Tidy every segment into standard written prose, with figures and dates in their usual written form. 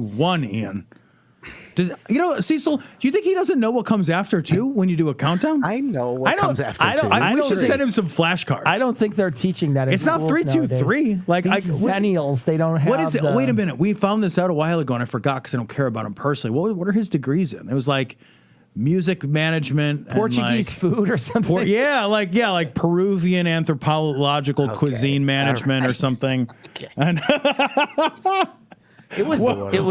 1, Ian. Cecil, do you think he doesn't know what comes after 2 when you do a countdown? I know what comes after 2. We should send him some flashcards. I don't think they're teaching that. It's not 3, 2, 3. Like Zennials, they don't have. What is it? Wait a minute. We found this out a while ago, and I forgot because I don't care about him personally. What are his degrees in? It was like music management, Portuguese food or something. Like Peruvian anthropological cuisine management or something. Okay. And It was. What was it?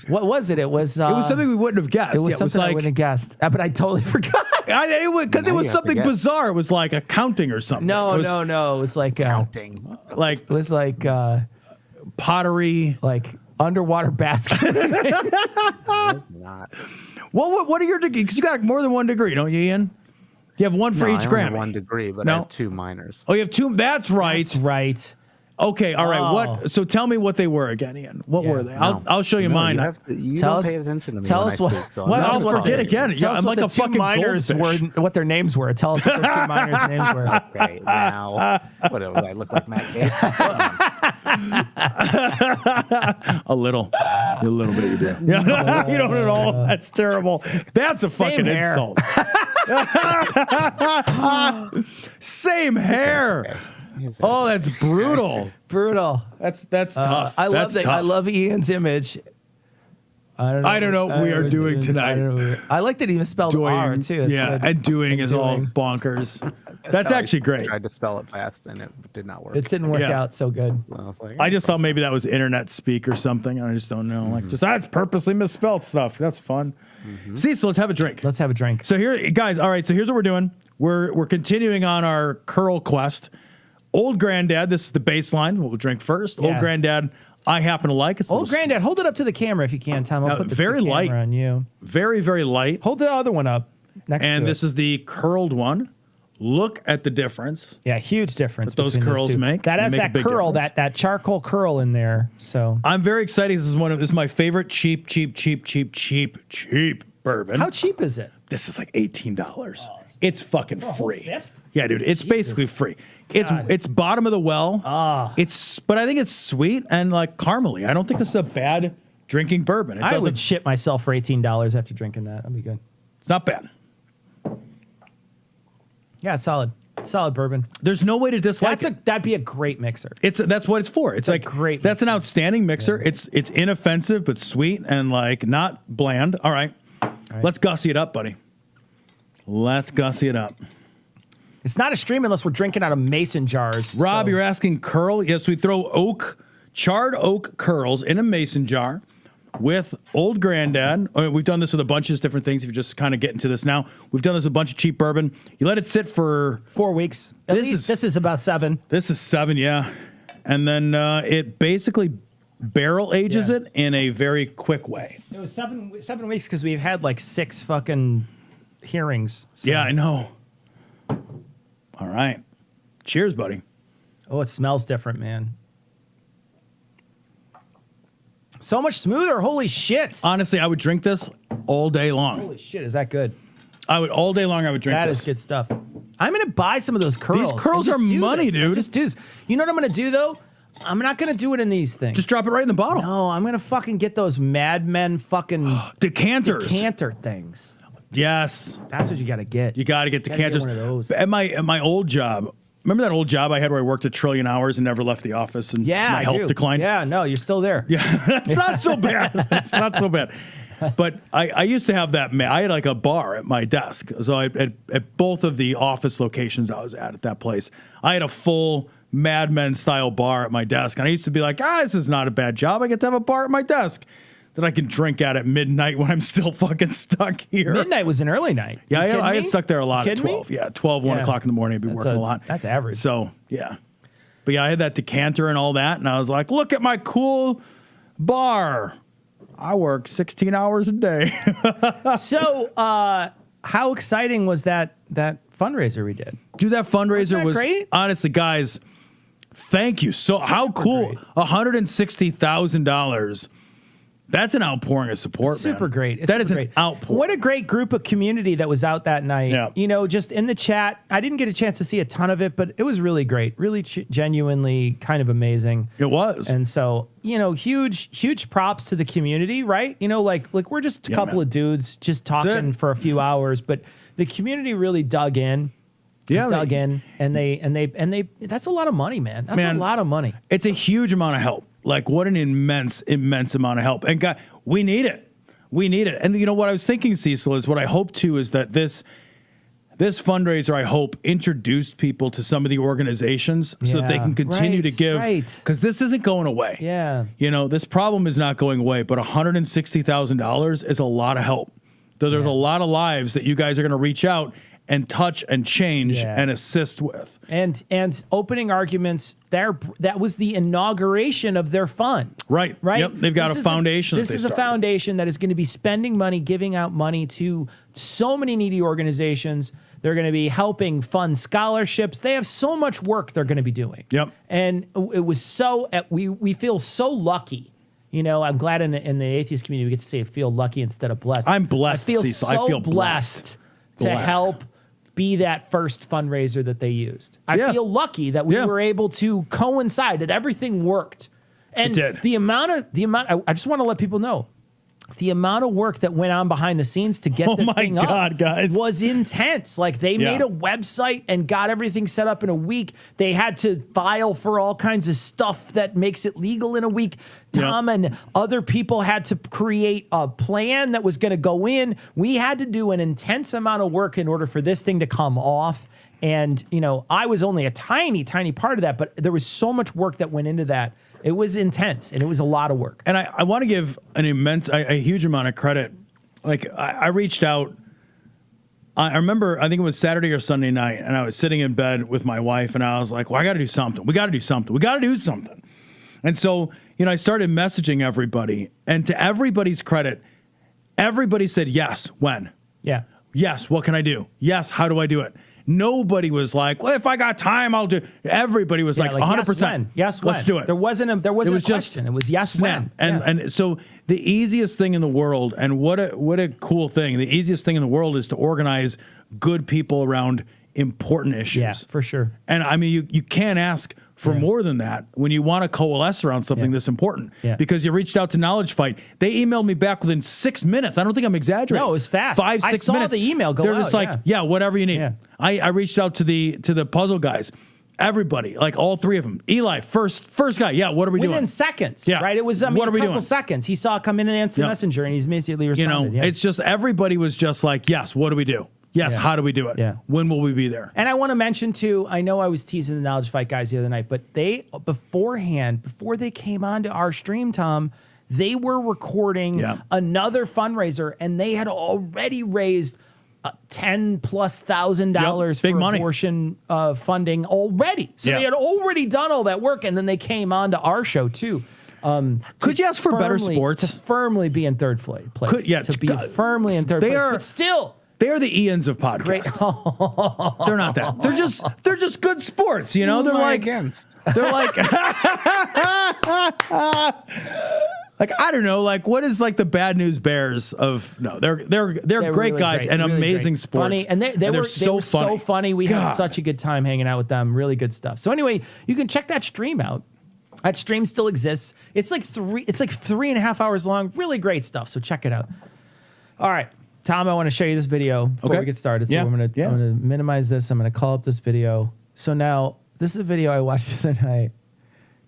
What was it? It was. It was something we wouldn't have guessed. It was something I wouldn't have guessed. But I totally forgot. Because it was something bizarre. It was like accounting or something. No. It was like Counting. It was like pottery, like underwater basket. Not. What are your degrees? Because you got more than 1 degree, don't you, Ian? You have 1 for each I only Grammy. have 1 degree, but I have 2 minors. Oh, you have 2. That's right. That's right. Okay, all right. Oh. So tell me what they were again, Ian. What were they? I'll show you mine. You Tell don't us- pay attention to me tell when us I what- speak, so Well, I'm I'll not forget following again. you. Tell us I'm what like the a two fucking minors goldfish. were. What their names were. Tell us what the 2 minors' names were. Okay, now what do I look like, Matt Gates? A little bit you do. Yeah, you don't at all. That's terrible. That's a Same fucking hair. insult. Same hair. Oh, that's brutal. Brutal. That's tough. I love That's that. tough. I love Ian's image. I don't know what we are doing tonight. I like that he misspelled R too. It's good. and doing is all doing. bonkers. That's actually great. I tried to spell it fast and it did not work. It didn't work Yeah. out so good. I was like, I just thought maybe that was internet speak or something. And I just don't know. Like, that's purposely misspelled stuff. That's fun. See, so let's have a drink. Let's have a drink. So here, guys. All right. So here's what we're doing. We're continuing on our curl quest. Old Granddad. This is the baseline. We'll drink first. Yeah. Old Granddad. I happen to like. It's a Old little Granddad, hold it up to the camera if you can, Tom. I'll put the very camera light. on you. very, very light. Hold the other one up next to And it. this is the curled one. Look at the difference. Yeah, huge difference. What those between curls two. make. That They has make a that big curl, difference. that charcoal curl in there. So I'm very excited. This is my favorite cheap bourbon. how cheap is it? This is like $18. It's fucking free. fifth? Yeah, dude. It's basically free. God. It's bottom of the well. But I think it's sweet and like caramely. I don't think this is a bad drinking bourbon. It I doesn't. would shit myself for $18 after drinking that. That'd be good. It's not bad. Yeah, it's solid. Solid bourbon. There's no way to dislike That'd be a great mixer. That's what it's for. It's like great That's an mixer. outstanding mixer. Yeah. It's inoffensive but sweet and like not bland. All right. Let's gussy it up, buddy. Let's gussy it up. It's not a stream unless we're drinking out of mason jars. Rob, so- you're asking curl. Yes, we throw charred oak curls in a mason jar with Old Granddad. We've done this with a bunch of different things. If you're just kind of getting to this now, we've done this with a bunch of cheap bourbon. You let it sit for 4 weeks. At least this is about 7. This is 7, yeah. And then it basically barrel ages it in a very quick way. It was 7 weeks because we've had like 6 fucking hearings. So. Yeah, I know. All right. Cheers, buddy. Oh, it smells different, man. So much smoother. Holy shit. Honestly, I would drink this all day long. Holy shit, is that good? All day long I would drink That this. is good stuff. I'm going to buy some of those curls. These curls and just are do money, this. dude. Just do this. You know what I'm going to do, though? I'm not going to do it in these things. Just drop it right in the bottle. No, I'm going to fucking get those Mad Men fucking Decanters. decanter things. Yes. That's what you got to get. You got to get Gotta get decanters. one of those. At my old job, remember that old job I had where I worked 1 trillion hours and never left the office and Yeah, my I health do. declined? Yeah, no, you're still there. Yeah, it's not so bad. It's not so bad. But I used to have that. I had like a bar at my desk. So at both of the office locations I was at that place, I had a full Mad Men style bar at my desk. And I used to be like, this is not a bad job. I get to have a bar at my desk that I can drink at midnight when I'm still fucking stuck here. Midnight was an early night. Yeah, You I kidding had me? stuck there a lot You at kidding 12. me? Yeah, 12, 1 Yeah. o'clock in the morning. I'd be working a lot. That's average. So, yeah. But yeah, I had that decanter and all that. And I was like, look at my cool bar. I work 16 hours a day. So, how exciting was that fundraiser we did? Dude, that fundraiser that was great? honestly, guys, thank you. So how cool. great. $160,000 That's an outpouring of support, man. Super great. It's That super is an great. outpouring. What a great group of community that was out that night. Yeah. You know, just in the chat. I didn't get a chance to see a ton of it, but it was really great. Really genuinely kind of amazing. It was. And so, you know, huge props to the community, right? You know, like we're just a couple man. of dudes just talking it. for a few hours, but the community really dug in. Yeah, Dug in, and they that's a lot of money, man. That's a lot of money. It's a huge amount of help. Like, what an immense amount of help. And God, we need it. We need it. And you know what I was thinking, Cecil, is what I hope too is that this fundraiser, I hope, introduced people to some of the organizations so that they can continue to give. Because this isn't going away. Yeah. You know, this problem is not going away, but $160,000 is a lot of help. There's a lot of lives that you guys are going to reach out and touch and change and assist with. And opening arguments, that was the inauguration of their fund. Right. Right. Yep. They've got a foundation. This is a foundation that is going to be spending money, giving out money to so many needy organizations. They're going to be helping fund scholarships. They have so much work they're going to be doing. Yep. And it was we feel so lucky. You know, I'm glad in the atheist community we get to say feel lucky instead of blessed. I'm blessed. I feel Cecil. so I feel blessed to help be that first fundraiser that they used. I feel lucky that we were able to coincide, that everything worked. And it did. the amount, I just want to let people know, the amount of work that went on behind the scenes to get this thing up guys. was intense. Like they made a website and got everything set up in a week. They had to file for all kinds of stuff that makes it legal in a week. Tom and other people had to create a plan that was going to go in. We had to do an intense amount of work in order for this thing to come off. And, you know, I was only a tiny part of that, but there was so much work that went into that. It was intense, and it was a lot of work. And I want to give a huge amount of credit. Like, I reached out. I remember, I think it was Saturday or Sunday night, and I was sitting in bed with my wife, and I was like, well, I got to do something. We got to do something. We got to do something. And so, you know, I started messaging everybody. And to everybody's credit, everybody said, yes, when? Yeah. Yes, what can I do? Yes, how do I do it? Nobody was like, well, if I got time, I'll do it. Everybody was like 100%. Yes, when. Let's do it. There wasn't a question. It was yes, snap. when. And so the easiest thing in the world, and what a cool thing, the easiest thing in the world is to organize good people around important issues. Yeah, for sure. And I mean, you can't ask for more than that when you want to coalesce around something this important. Yeah. Because you reached out to Knowledge Fight. They emailed me back within 6 minutes. I don't think I'm exaggerating. No, it was fast. 5-6 minutes. I saw the email go They're out. just like, whatever you need. Yeah. I reached out to the puzzle guys. Everybody, like all three of them. Eli, first guy. Yeah, what are we doing? Within seconds. Yeah. Right? It was, what are we a couple doing? seconds. He saw it come in and answer Messenger, and he's immediately responded. You know, it's just everybody was just like, yes, what do we do? Yes, how do we do it? Yeah. When will we be there? And I want to mention, too, I know I was teasing the Knowledge Fight guys the other night, but they, before they came onto our stream, Tom, they were recording another fundraiser, and they had already raised $10,000+ big for money. abortion funding already. So they had already done all that work, and then they came onto our show, too. Could you ask for better sports? To firmly be in third place. To be firmly in third place. But still... They are the Ians of podcasts. They're not that. They're just good sports, you know. They're like I don't know, like what is like the Bad News Bears of they're great really guys and really amazing great. sports. Funny, and they were so funny. We had such a good time hanging out with them. Really good stuff. So anyway, you can check that stream out. That stream still exists. It's like 3.5 hours long. Really great stuff. So check it out. All right. Tom, I want to show you this video before we get started. So I'm going to minimize this. I'm going to call up this video. So now this is a video I watched the other night,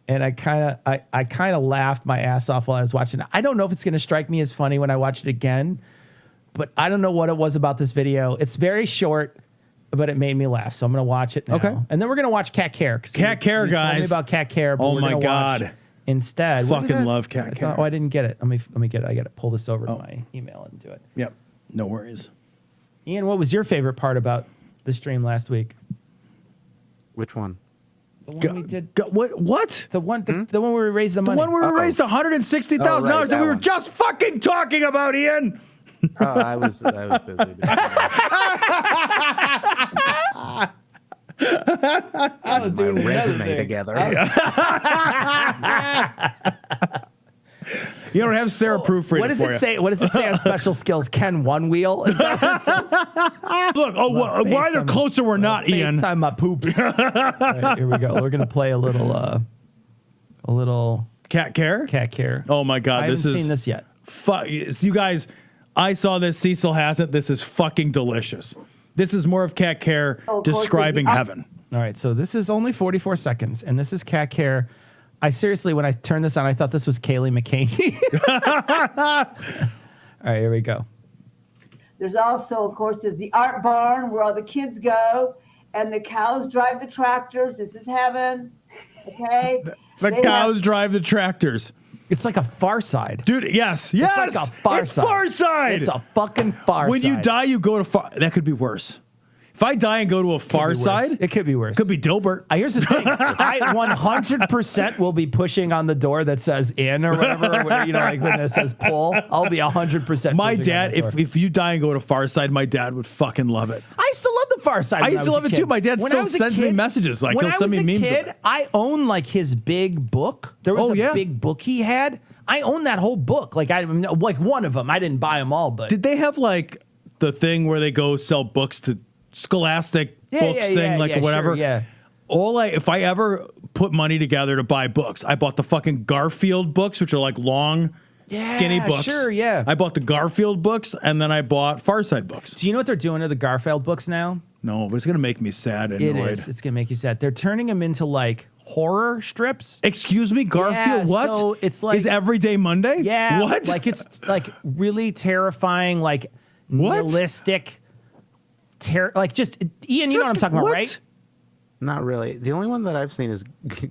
and I kind of laughed my ass off while I was watching it. I don't know if it's going to strike me as funny when I watch it again, but I don't know what it was about this video. It's very short, but it made me laugh. So I'm going to watch it now. Okay. And then we're going to watch Cat Care. Cat Care, guys. Told me about Cat Care. But oh my God. Instead, fucking love Cat Care. I didn't get it. Let me get it. I got to pull this over to my email and do it. Yep. No worries. Ian, what was your favorite part about the stream last week? Which one? The one we did. What? The one where we raised the money. The one where we raised $160,000 that we were just fucking talking about, Ian. Oh, I was busy. Doing my resume together. You don't have Sarah proofread. What does it say? What does it say on special skills? Ken one wheel? Is that what it says? Look, we're either close or we're not, Ian. FaceTime my poops. All right, here we go. We're gonna play a little Cat care? cat care. Oh my God, I haven't seen this yet. You guys, I saw this. Cecil hasn't. This is fucking delicious. This is more of cat care describing heaven. All right, so this is only 44 seconds, and this is cat care. I seriously, when I turned this on, I thought this was Kaylee McCaney. All right, here we go. There's also, of course, there's the art barn where all the kids go, and the cows drive the tractors. This is heaven. Okay. The cows drive the tractors. It's like a Far Side. Dude, yes. It's like a Far it's Side. Far Side. It's a fucking Far when Side. you die, you go to Far. That could be worse. If I die and go to a Far Side, it could be worse. Could be Dilbert. Here's the thing. I 100% will be pushing on the door that says in or whatever. Or, you know, like when it says pull, I'll be 100%. My dad, if you die and go to Far Side, my dad would fucking love it. I used to love the Far Side. I used to love it too. My dad still sends me messages. Like he'll send me memes. When I was a kid, I owned like his big book. There was a big book he had. I owned that whole book. Like like one of them. I didn't buy them all, but did they have like the thing where they go sell books to Scholastic books thing, like whatever? Sure, if I ever put money together to buy books, I bought the fucking Garfield books, which are like long, skinny books. Sure, yeah. I bought the Garfield books, and then I bought Farside books. Do you know what they're doing to the Garfield books now? No, but it's gonna make me sad. And it is. It's gonna make you sad. They're turning them into like horror strips. Excuse me, Garfield. What? So it's like is Everyday Monday? Yeah. What? Like it's like really terrifying, like nihilistic. Like just Ian, you know what I'm talking about, right? Not really. The only one that I've seen is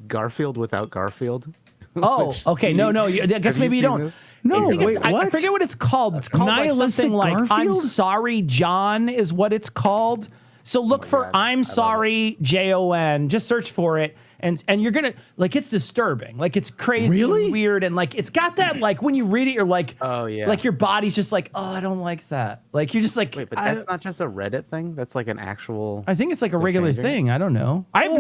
Garfield without Garfield. Oh, okay. No. I guess maybe you don't. This? No, wait, what? I forget what it's called. It's called like something like Garfield? I'm Sorry, John is what it's called. So look for God. I'm Sorry, Jon. Just search for it. And you're gonna like it's disturbing, like it's crazy, and weird, and like it's got that like when you read it, you're like, oh yeah, like your body's just like, oh, I don't like that. Like you're just like, wait, but that's not just a Reddit thing. That's like an actual. I think it's like a regular thing. I don't know. I don't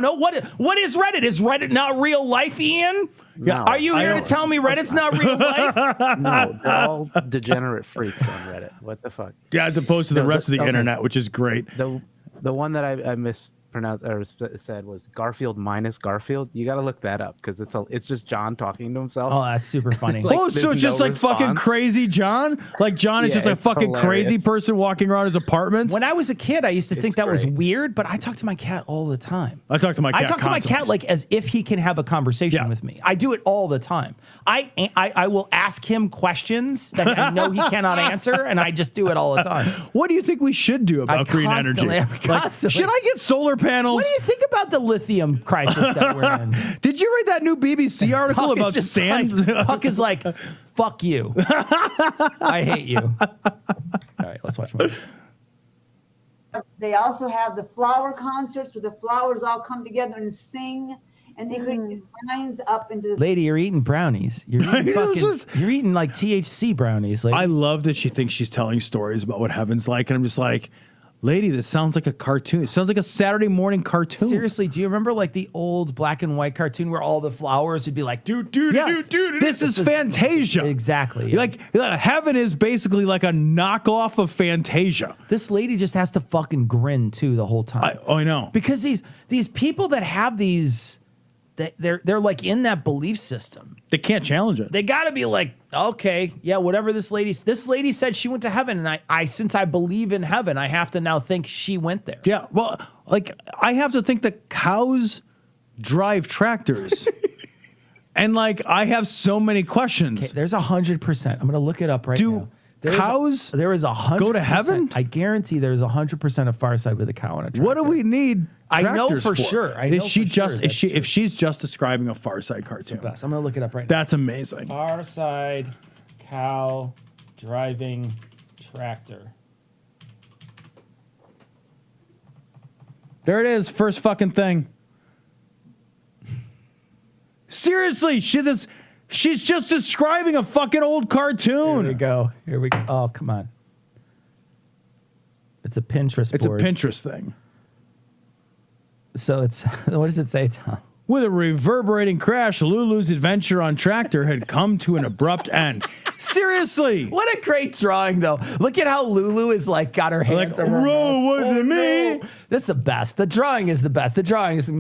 know. What is Reddit? Is Reddit not real life, Ian? No, are you here to tell me Reddit's not real life? No, they're all degenerate freaks on Reddit. What the fuck? Yeah, as opposed to the rest of the internet, which is great. The one that I mispronounced or said was Garfield minus Garfield. You got to look that up because it's just John talking to himself. Oh, that's super funny. Like, so it's just like fucking crazy John? Like John is just a fucking crazy person walking around his apartment? When I was a kid, I used to think that was weird, but I talk to my cat all the time. I talk to my cat like as if he can have a conversation with me. I do it all the time. I will ask him questions that I know he cannot answer, and I just do it all the time. What do you think we should do about green energy? Like, should I get solar panels? What do you think about the lithium crisis that we're in? Did you read that new BBC article about sand? Puck is like, fuck you. I hate you. All right, let's watch more. They also have the flower concerts where the flowers all come together and sing, and they bring these vines up into. Lady, you're eating brownies. You're eating you're eating like THC brownies. Lady. I love that she thinks she's telling stories about what heaven's like, and I'm just like, lady, this sounds like a cartoon. It sounds like a Saturday morning cartoon. Seriously, do you remember like the old black and white cartoon where all the flowers would be like, This is Fantasia. Exactly. Yeah. Like heaven is basically like a knockoff of Fantasia. This lady just has to fucking grin too the whole time. I know. Because these people that have these, they're like in that belief system. They can't challenge it. They got to be like, okay, yeah, whatever this lady said she went to heaven, and I since I believe in heaven, I have to now think she went there. Yeah, well, like I have to think that cows drive tractors. And like I have so many questions. Okay, there's 100%. I'm gonna look it up right now. Cows there is 100% go to heaven? I guarantee there's 100% of Far Side with a cow on a tractor. What do we need? I know for for sure. If she's just describing a Far Side cartoon? I'm gonna look it up right now. That's amazing. Far Side cow driving tractor. There it is. First fucking thing. Seriously, she's just describing a fucking old cartoon. Here we go. Oh, come on. It's a Pinterest board. It's a Pinterest thing. So it's, what does it say, Tom? With a reverberating crash, Lulu's adventure on tractor had come to an abrupt end. Seriously. What a great drawing, though. Look at how Lulu is like got her hands Like, over her "Whoa, mouth. wasn't me." No. This is the best. The drawing is the best. The drawing is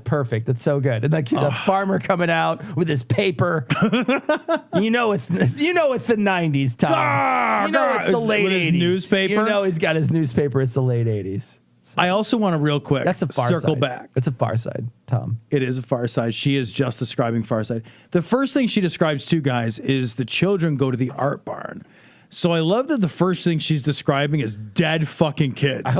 perfect. It's so good. And like the farmer coming out with his paper. you know it's the 90s, Tom. You know it's the late with his 80s. newspaper? You know he's got his newspaper. It's the late 80s. I also want to real quick That's a Far circle Side. back. It's a Far Side, Tom. It is a Far Side. She is just describing Far Side. The first thing she describes too, guys, is the children go to the art barn. So I love that the first thing she's describing is dead fucking kids.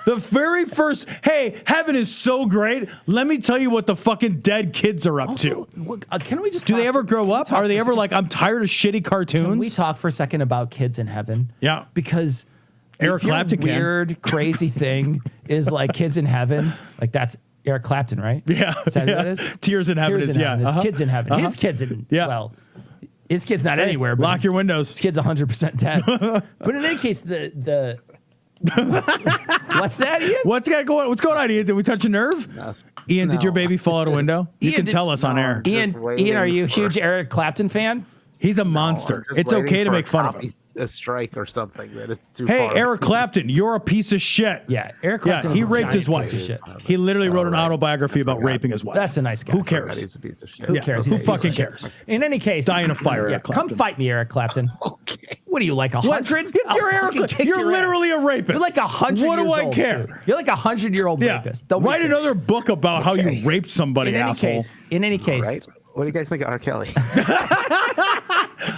The very first, hey, heaven is so great. Let me tell you what the fucking dead kids are up to. Can we just Do they talk- ever grow can we up? talk Are they for a ever second? like, I'm tired of shitty cartoons? Can we talk for a second about kids in heaven? Yeah. Because Eric if your Clapton can. weird, crazy thing is like kids in heaven. Like that's Eric Clapton, right? Yeah. Is that yeah. what it is? Tears in heaven Tears is, in yeah. heaven. It's Uh-huh. kids in heaven. His kids in, Yeah. well, his kid's not anywhere. But Lock his, your windows. his kid's 100% dead. But in any case, the what's that, Ian? What's going on, Ian? Did we touch a nerve? Ian, did No. your baby fall out a window? You Ian, can did- tell us on No. air. Ian, Just waiting are you a for- huge Eric Clapton fan? He's a I'm monster. just It's waiting okay to for make fun of him. A strike or something that it's too Hey, far. Eric Clapton, you're a piece of shit. Yeah, Eric Yeah, Clapton. he is a raped his giant piece wife. of shit. He literally wrote an right. autobiography about raping his wife. That's a nice guy. Who God, cares? he's a piece of shit. Who Yeah, cares? who He's a piece of fucking shit. cares? In any case, Die in a fire, yeah, Eric come Clapton. fight me, Eric Clapton. Okay. What are you, like What? 100? You're Eric. You're literally a rapist. You're like 100 What do years I old, care? too. You're like 100-year-old Yeah. rapist. Don't Write we care? another book about how you raped somebody, In any asshole. case, Right? What do you guys think of R. Kelly?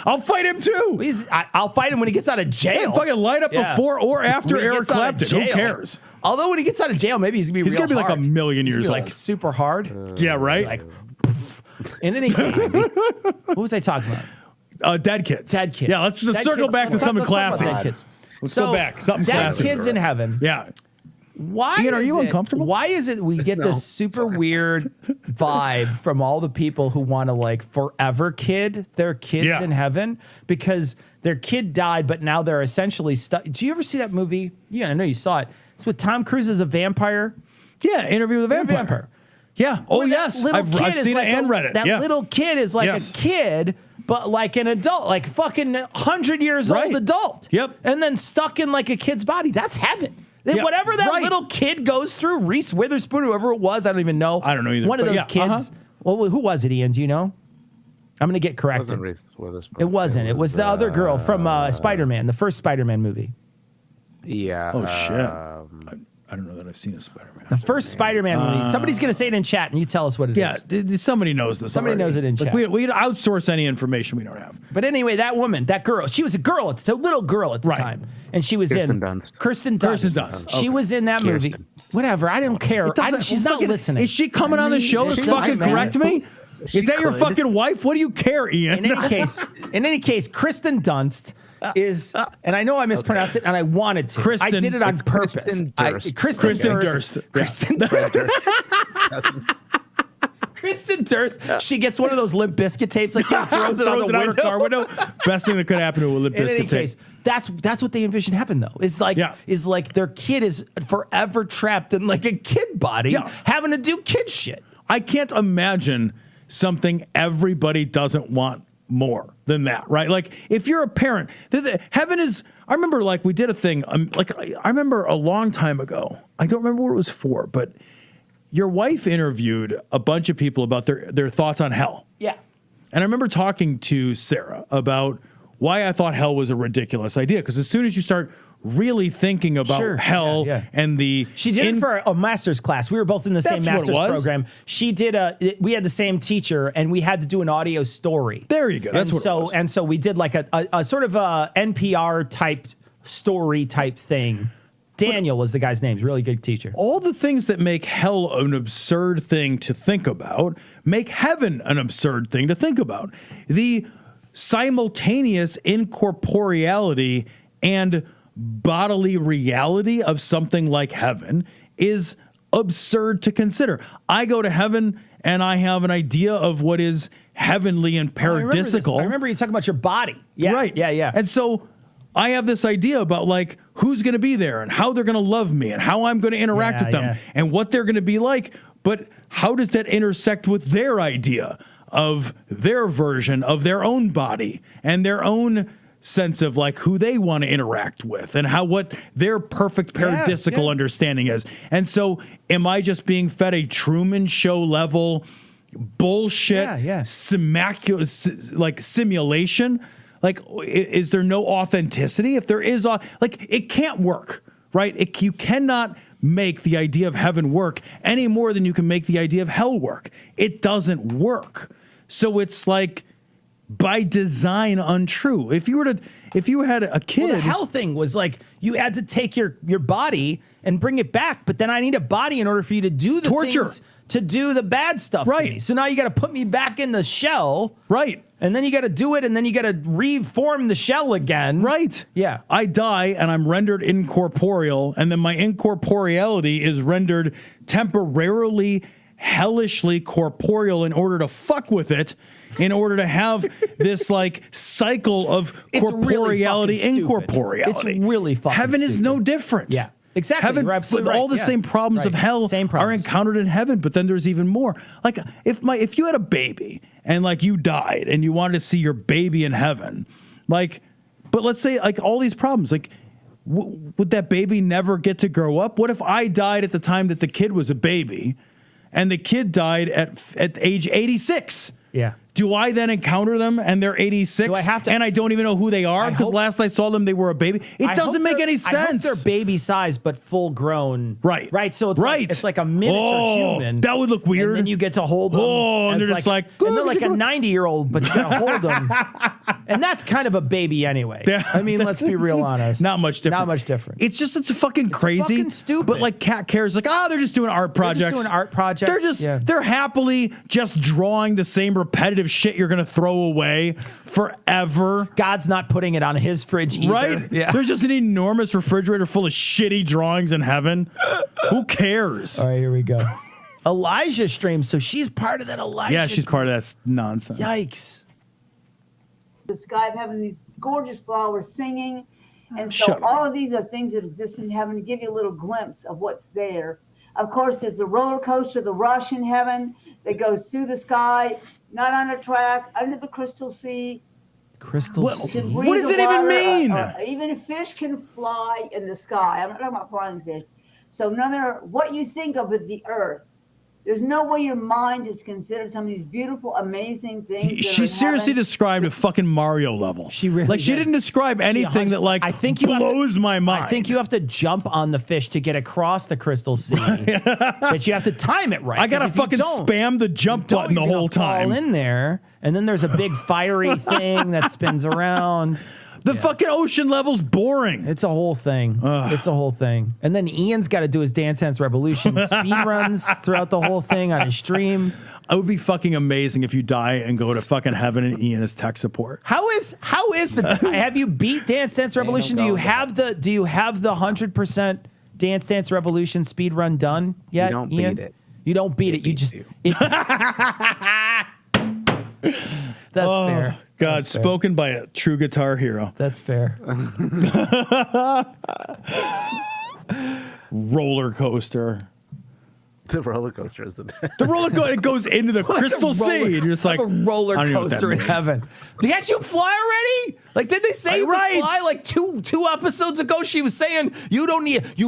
I'll fight him too. I'll fight him when he gets out of jail. Fucking light up Yeah. before or after When he Eric gets out of Clapton. Who jail. cares? Although when he gets out of jail, maybe he's gonna be He's real gonna be like hard. a million He's years gonna be, old. like super hard. Yeah, right? Like, poof. In any case, what was I talking about? Dead kids. Dead kids. Yeah, let's just Dead circle kids. back to Let's something talk about classy. dead kids. Let's go back. Something dead classy. kids in heaven. Yeah. Why Ian, are is you it- uncomfortable? Why is it we get this super weird vibe from all the people who want to like forever kid their kids Yeah. in heaven because their kid died, but now they're essentially stuck. Do you ever see that movie? Yeah, I know you saw it. It's with Tom Cruise as a vampire. Yeah, Interview with a Vampire. Yeah. Oh, Where that yes. little I've kid is seen like it and read it. That Yeah. little kid is like Yes. a kid, but like an adult, like fucking 100 years Right. old adult. Yep. And then stuck in like a kid's body. That's heaven. Then Yeah, whatever that right. little kid goes through, Reese Witherspoon, whoever it was, I don't even know. I don't know either, One of but those yeah, kids. Well, who was it, Ian? Do you know? I'm going to get It corrected. wasn't Reese Witherspoon. It wasn't. It was the other girl from Spider-Man, the first Spider-Man movie. Yeah. Oh, shit. I don't know that I've seen a Spider-Man. The first Spider-Man movie. Somebody's going to say it in chat, and you tell us what it is. Yeah, somebody knows this. Somebody already. knows it in Like, chat. we outsource any information we don't have. But anyway, that woman, that girl, she was a girl, a little girl at the Right. time. And she was Kirsten in Dunst. Kirsten Dunst. Kirsten Dunst. She Okay. was in that movie. Kirsten. Whatever. I don't care. She's not Fucking- listening. Is she coming on the show to she fucking doesn't correct matter. me? Is that your could. fucking wife? What do you care, Ian? in any case, Kristen Dunst is, and I know I mispronounced it, and I wanted to. I Kristen- did it on It's purpose. Kristen Durst. Kristen Durst. Durst. Kristen Durst. Kristen Durst. She gets one of those Limp Biscuit tapes, like throws it out the her window. car window. Best thing that could happen to a Limp In any Bizkit tape. case, that's what they envision happen though. Is like their kid is forever trapped in like a kid body, Yeah. having to do kid shit. I can't imagine something everybody doesn't want more than that, right? Like if you're a parent, heaven is. I remember like we did a thing. I remember a long time ago. I don't remember what it was for, but your wife interviewed a bunch of people about their thoughts on hell. Yeah. And I remember talking to Sarah about why I thought hell was a ridiculous idea. Because as soon as you start really thinking about Sure. hell Yeah. and the She did it for a master's class. We were both in the same That's what it master's was. program. She did we had the same teacher, and we had to do an audio story. There you go. That's and what so it was. and so we did like a sort of a NPR type story type thing. Daniel was the guy's name. He's a really good teacher. all the things that make hell an absurd thing to think about make heaven an absurd thing to think about. The simultaneous incorporeality and bodily reality of something like heaven is absurd to consider. I go to heaven and I have an idea of what is heavenly and paradisical. I remember you talking about your body. Yeah, Right. Yeah. And so I have this idea about like who's going to be there and how they're going to love me and how I'm going to interact Yeah, with them yeah. and what they're going to be like. But how does that intersect with their idea of their version of their own body and their own sense of like who they want to interact with and what their perfect paradisical understanding is? And so am I just being fed a Truman Show level bullshit, like simulation? Like, is there no authenticity? If there is, like, it can't work, right? You cannot make the idea of heaven work any more than you can make the idea of hell work. It doesn't work. So it's like by design untrue. If you had a kid, the hell thing was like you had to take your body and bring it back, but then I need a body in order for you to do the torture, things to do the bad stuff. Right. To me. So now you got to put me back in the shell. Right. And then you got to do it, and then you got to reform the shell again. Right. Yeah. I die and I'm rendered incorporeal, and then my incorporeality is rendered temporarily, hellishly corporeal in order to fuck with it, in order to have this like cycle of corporeality, incorporeality. It's really fucking Heaven is stupid. no different. Yeah. Exactly. Heaven, You're absolutely all right. the same problems of hell are encountered in heaven, but then there's even more. Like if you had a baby and like you died and you wanted to see your baby in heaven, like, but let's say like all these problems, like would that baby never get to grow up? What if I died at the time that the kid was a baby and the kid died at age 86? Yeah. Do I then encounter them and they're 86? Do I have to? And I don't even know who they are because last I saw them, they were a baby. It doesn't make any sense. I hope they're baby size, but full grown. Right. Right. So it's like a miniature human. That would look weird. And then you get to hold them. And they're just like, and they're like a 90-year-old, but you gotta hold them. And that's kind of a baby anyway. Yeah. I mean, let's be real honest. Not much different. Not much different. It's just, it's fucking crazy. fucking stupid. But like Cat cares, like, they're just doing art projects. They're just doing art projects. They're happily just drawing the same repetitive shit you're going to throw away forever. God's not putting it on his fridge either. Right? Yeah. There's just an enormous refrigerator full of shitty drawings in heaven. Who cares? All right, here we go. Elijah streams, so she's part of that Elijah. Yeah, she's part of that nonsense. Yikes. The sky of heaven, these gorgeous flowers singing. And so all of these are things that exist in heaven to give you a little glimpse of what's there. Of course, there's the roller coaster, the rush in heaven that goes through the sky, not on a track, under the crystal sea. Crystal sea. What does it even mean? Even a fish can fly in the sky. I'm not talking about flying fish. So no matter what you think of with the earth, there's no way your mind is considered some of these beautiful, amazing things. She seriously described a fucking Mario level. She really like she did. didn't describe anything that like blows my mind. I think you have to jump on the fish to get across the crystal sea, but you have to time it right. I gotta fucking spam the jump button the whole time. Fall in there, and then there's a big fiery thing that spins around. The fucking ocean level's boring. It's a whole thing. It's a whole thing. And then Ian's got to do his Dance Dance Revolution speed runs throughout the whole thing on his stream. It would be fucking amazing if you die and go to fucking heaven and Ian is tech support. How is have you beat Dance Dance Revolution? Do you have the 100% Dance Dance Revolution speed run done yet? You don't Ian? beat it. You don't beat it. You just That's fair. God, That's fair. spoken by a true guitar hero. That's fair. Roller coaster. The roller coaster is the best. The roller coaster, it goes into the crystal sea. And you're just like, a roller I don't know what that coaster in means. heaven. Can't you fly already? Like, did they say you could fly like two episodes ago? She was saying you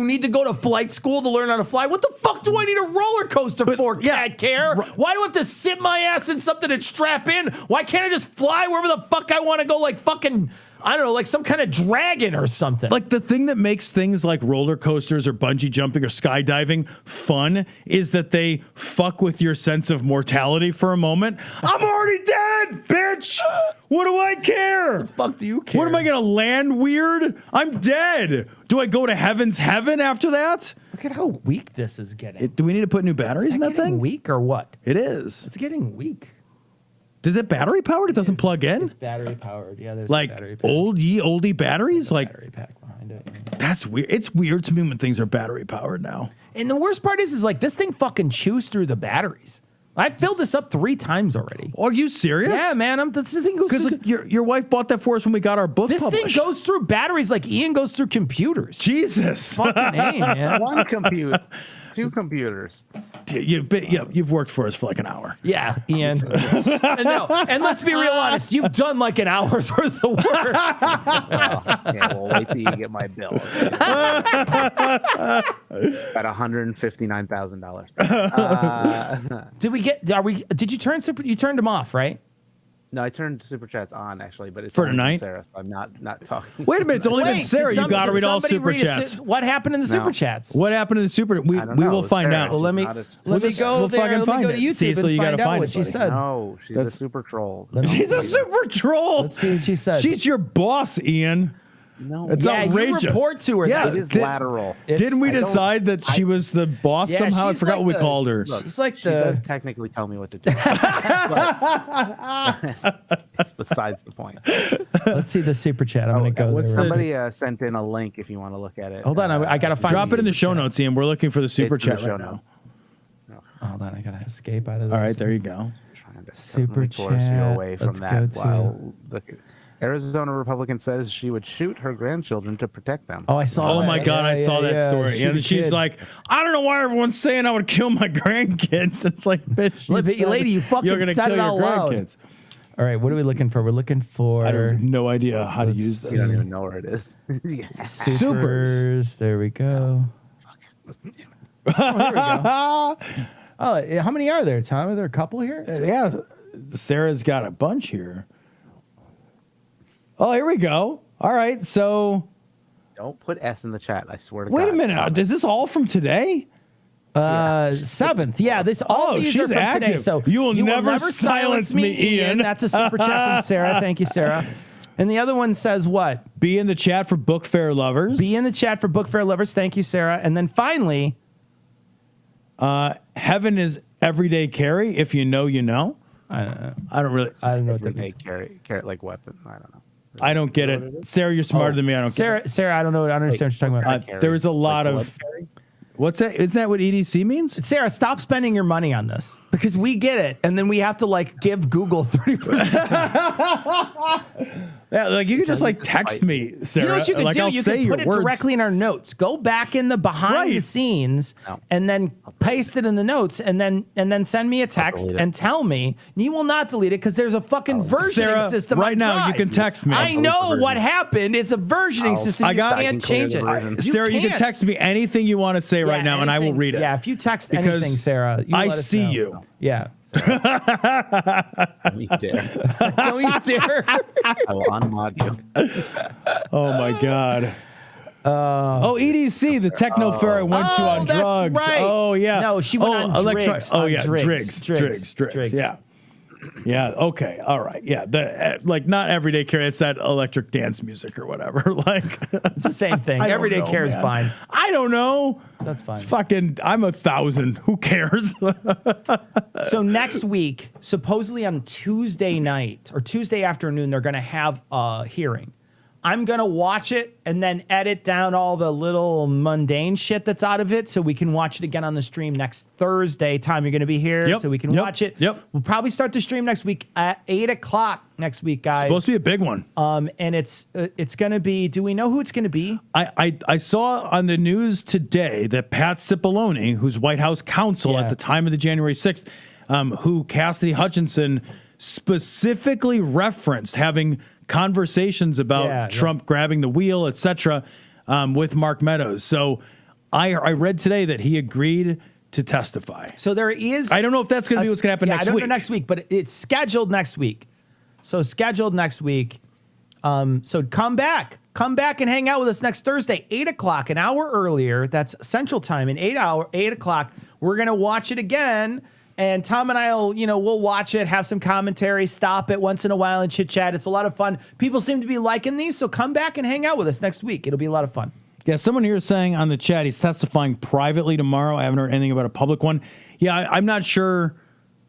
need to go to flight school to learn how to fly. What the fuck do I need a roller coaster for? Cat care. Why do I have to sit my ass in something and strap in? Why can't I just fly wherever the fuck I want to go? Like fucking, I don't know, like some kind of dragon or something. Like the thing that makes things like roller coasters or bungee jumping or skydiving fun is that they fuck with your sense of mortality for a moment. I'm already dead, bitch. What do I care? What the fuck do you care? What am I gonna land weird? I'm dead. Do I go to heaven's heaven after that? Look at how weak this is getting. Do we need to put new batteries in that getting thing? Weak or what? It is. It's getting weak. Is it battery powered? It doesn't plug in? It's battery powered. Yeah, there's Like a battery pack. oldie batteries? Like Battery pack behind it. Yeah. that's weird. It's weird to me when things are battery powered now. And the worst part is like this thing fucking chews through the batteries. I've filled this up 3 times already. Are you serious? Yeah, man. This thing goes Because through. your wife bought that for us when we got our book This published. thing goes through batteries like Ian goes through computers. Jesus. Fucking A, man. One computer. 2 computers. You've worked for us for like an hour. Yeah, Ian. No, and let's be real honest. You've done like an hour's worth of work. Yeah, well, wait till you get my bill. About $159,000. Did you turn you turned them off, right? No, I turned super chats on actually, but it's For only tonight? Sarah, so I'm not talking. Wait a minute, it's only been Sarah. You got to read all super chats. What happened in the super chats? What happened in the super? We will find Sarah, out. Well, let me We'll go there. fucking Let me find go it. to YouTube See, so you and gotta find out find what it, she buddy. said. No, she's a super troll. She's a super troll. Let's see what she said. She's your boss, Ian. No, It's yeah, outrageous. you report to her. Yes. it is Did- lateral. Didn't we I don't- decide that she was the boss Yeah, somehow? I she's forgot like what we the- called her. Look, It's like she does technically tell me what to do. But it's besides the point. Let's see the super chat. I'm going to go there. Somebody sent in a link if you want to look at it. Hold on, I got to find Drop it in the super show chat. notes, Ian. We're looking for the super It's in the chat show right now. notes. Hold on, I got to escape out of this. All right, there you go. Trying to Super force you chat. away from Let's that. go to- While the Arizona Republican says she would shoot her grandchildren to protect them. Oh, I saw Oh that. my God, I saw that Yeah, story. shoot And a she's kid. like, I don't know why everyone's saying I would kill my grandkids. It's like, bitch, Look, said lady, you fucking you're gonna said kill it your out loud. grandkids. All right, what are we looking for? We're looking for I have no idea how to Let's use You this. don't even know where it is. Yeah. supers. There we go. Oh, here we go. Oh, how many are there, Tom? Are there a couple here? Yeah, Sarah's got a bunch here. Oh, here we go. All right, so Don't put S in the chat. I swear to God. wait a minute. Is this all from today? 7th. Yeah, all these are she's from today. active. So You will never silence me, Ian. That's a super chat from Sarah. Thank you, Sarah. And the other one says what? Be in the chat for book fair lovers. Be in the chat for book fair lovers. Thank you, Sarah. And then finally, Heaven is everyday carry. If you know, you know. I don't know. I don't really. I don't know what that Everyday means. carrot like weapon. I don't know. I don't get it. Sarah, you're smarter than me. I don't get it. Sarah, I don't know. I don't understand what you're talking about. There was a lot Like of. blood carry? What's that? Isn't that what EDC means? Sarah, stop spending your money on this because we get it, and then we have to like give Google 30%. Yeah, like you could just like text me, Sarah. You know what you could like, do? I'll You say could put your it words. directly in our notes. Go back in the behind the Right. scenes and then paste it in the notes, and then send me a text delete it. and tell me. You will not delete it because there's a fucking versioning Sarah, system. right on now, you Drive. can text me. I know what happened. It's a versioning system. I You got- can't change it. Sarah, you can can't. me anything you want to say right Yeah, now, and I will anything. read it. Yeah, if you text Because anything, Sarah, you I let us see know. you. Yeah. Don't you dare. Don't you dare. I will unmod you. Oh my God. EDC, the techno fair I went to on that's drugs. right. Oh yeah. No, she went on Driggs, Oh on yeah, Driggs. Driggs. Yeah. Yeah. Okay. All right. Yeah. The like not everyday carry. It's that electric dance music or whatever. Like It's the same thing. I don't Everyday know, care is man. fine. I don't know. That's fine. Fucking, I'm 1,000. Who cares? So next week, supposedly on Tuesday night or Tuesday afternoon, they're going to have a hearing. I'm going to watch it and then edit down all the little mundane shit that's out of it so we can watch it again on the stream next Thursday. Tom, you're going to be here Yep, so we can yep, watch it. yep. We'll probably start the stream next week at 8 o'clock next week, guys. Supposed to be a big one. And it's going to be, do we know who it's going to be? I saw on the news today that Pat Cipollone, who's White House counsel Yeah. at the time of the January 6th, who Cassidy Hutchinson specifically referenced having conversations about Trump grabbing the wheel, etc., with Mark Meadows. So I read today that he agreed to testify. So there is. I don't know if that's going to be what's going to happen next I don't week. know next week, but it's scheduled next week. So scheduled next week. So come back and hang out with us next Thursday, 8 o'clock, an hour earlier. That's Central Time. In 8 o'clock, we're gonna watch it again. And Tom and I'll, we'll watch it, have some commentary, stop it once in a while and chit chat. It's a lot of fun. People seem to be liking these, so come back and hang out with us next week. It'll be a lot of fun. Yeah, someone here is saying on the chat he's testifying privately tomorrow. I haven't heard anything about a public one. Yeah, I'm not sure.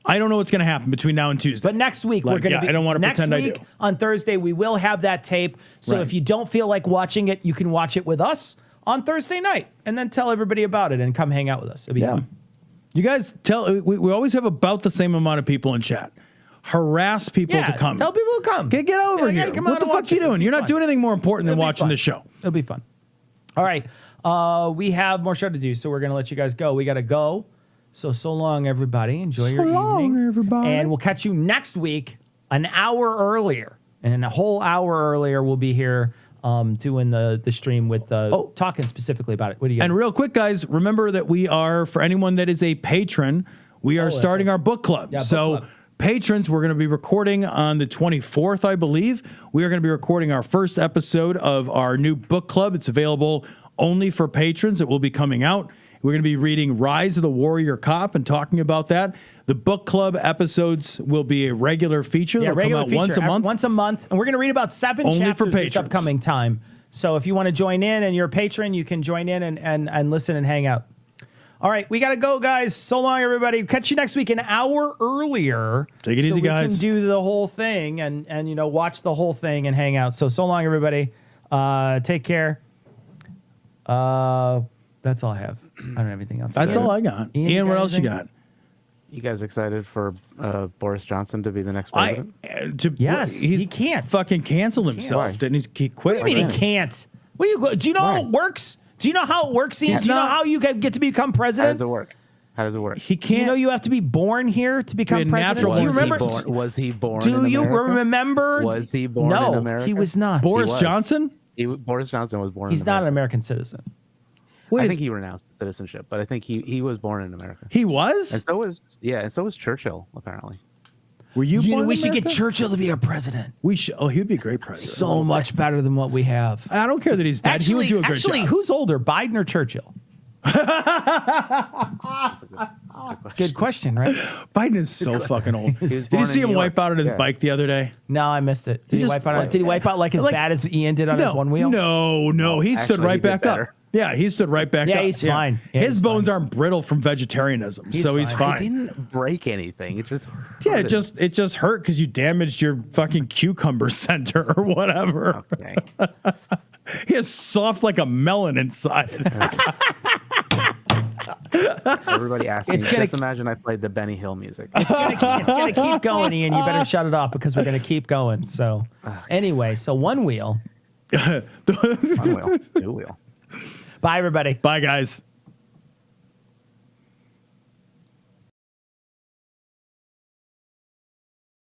I don't know what's going to happen between now and Tuesday. But next week we're going to be. I don't want to next pretend week I do. on Thursday we will have that tape. So Right. if you don't feel like watching it, you can watch it with us on Thursday night and then tell everybody about it and come hang out with us. It'll be fun. You guys we always have about the same amount of people in chat. Harass people to come. Tell people to come. Get over Yeah, here. come on What the and fuck watch you it. doing? It'll be You're not fun. doing anything more important than It'll be watching fun. this show. It'll be fun. All right. We have more show to do, so we're going to let you guys go. We got to go. So long, everybody. Enjoy your evening. Everybody. And we'll catch you next week an hour earlier. And a whole hour earlier, we'll be here doing the stream with talking specifically about it. What do you got? And real quick, guys, remember that we are, for anyone that is a patron, we are starting our book club. Yeah, so book club. Patrons, we're going to be recording on the 24th, I believe. We are going to be recording our first episode of our new book club. It's available only for patrons. It will be coming out. We're going to be reading Rise of the Warrior Cop and talking about that. The book club episodes will be a regular feature. Yeah, They'll regular come out feature. once a month. Once a month. And we're going to read about 7 Only chapters for this patrons. upcoming time. So if you want to join in and you're a patron, you can join in and listen and hang out. All right, we got to go, guys. So long, everybody. Catch you next week an hour earlier. Take it easy, guys. We can do the whole thing and watch the whole thing and hang out. So long, everybody. Take care. That's all I have. I don't have anything else. That's all I got. Ian, what else you got? You guys excited for Boris Johnson to be the next president? Yes, he can't. Fucking canceled himself. Why? Didn't he quit? What do you mean he can't? Do you know how it works? Do you know how it works, Ian? Do you know how you get to become How president? does it work? How does it work? He Do you can't. know you have to be born here to become Be a president? natural Do you born remember? citizen. Was he born Do in you America? remember? Was he born no, in America? he was not. Boris was. Johnson? Boris Johnson was born He's in not an America. American citizen. I think he renounced citizenship, but I think he was born in America. He was? And so was Churchill, apparently. Were you born in we should get America? Churchill to be our president. We should. Oh, he would be a great president. So much better than what we have. I don't care that he's dead. He would do a great job. who's older, Biden or Churchill? That's a Good question, right? Biden is so fucking old. was Did born you see in him New wipe York. out on his Yeah. bike the other day? No, I missed it. Did he just, wipe out? like- Did he wipe out like as bad as Ian did on his one wheel? No. He stood actually, right he did back up. better. Yeah, he stood right back up. Yeah, he's fine. Yeah, His he's bones aren't brittle from vegetarianism, so he's fine. He fine. didn't break anything. It just Yeah, hurted. it just hurt because you damaged your fucking cucumber center or whatever. Okay. He is soft like a melon inside. Everybody asking. It's gonna- Just imagine I played the Benny Hill music. It's gonna keep going, Ian. You better shut it off because we're gonna keep going. So anyway, so one wheel. One wheel, two wheel. Bye, everybody. Bye, guys.